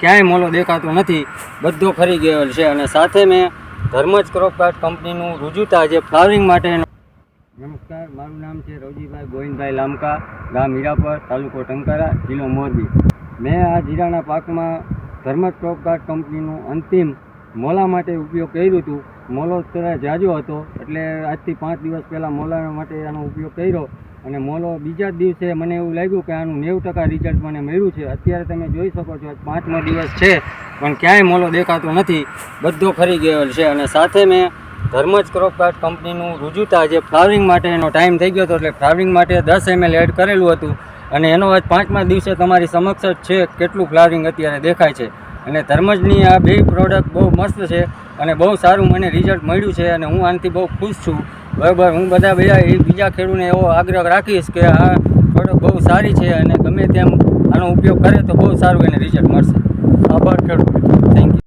ક્યાંય મોલો દેખાતો નથી, બધો ખરી ગયો છે. અને સાથે મેં ધર્મજ ક્રોપકાર્ટ કંપનીનું રુજુતા જે ફ્લાવરિંગ માટે. નમસ્કાર, મારું નામ છે રવજીભાઈ ગોવિંદભાઈ લામકા, ગામ હીરાપર, તાલુકો ટંકારા, જિલ્લો મોરબી. મેં આ જીરાના પાકમાં ધર્મજ ક્રોપકાર્ટ કંપનીનું અંતિમ મોલા માટે ઉપયોગ કર્યું હતું. મોલો થોડા જાજો હતો એટલે આજથી 5 દિવસ પહેલાં મોલા માટે આનો ઉપયોગ કર્યો અને મોલો બીજા જ દિવસે મને એવું લાગ્યું કે આનું 90% રિઝલ્ટ મને મળ્યું છે. અત્યારે તમે જોઈ શકો છો 5મો દિવસ છે પણ ક્યાંય મોલો દેખાતો નથી, બધો ખરી ગયો છે. અને સાથે મેં ધર્મજ ક્રોપકાર્ટ કંપનીનું રુજુતા જે ફ્લાવરિંગ માટેનો ટાઈમ થઈ ગયો હતો એટલે ફ્લાવરિંગ માટે 10 ml એડ કરેલું હતું અને એનો આજ 5મા દિવસે તમારી સમક્ષ જ છે કેટલું ફ્લાવરિંગ અત્યારે દેખાય છે. અને ધર્મજની આ બે પ્રોડક્ટ બહુ મસ્ત છે અને બહુ સારું મને રિઝલ્ટ મળ્યું છે અને હું આનાથી બહુ ખુશ છું. બરાબર, હું બીજા ખેડૂતને એવો આગ્રહ રાખીશ કે આ પ્રોડક્ટ બહુ સારી છે અને ગમે તેમ આનો ઉપયોગ કરે તો બહુ સારું એને રિઝલ્ટ મળશે. આભાર ખેડૂત.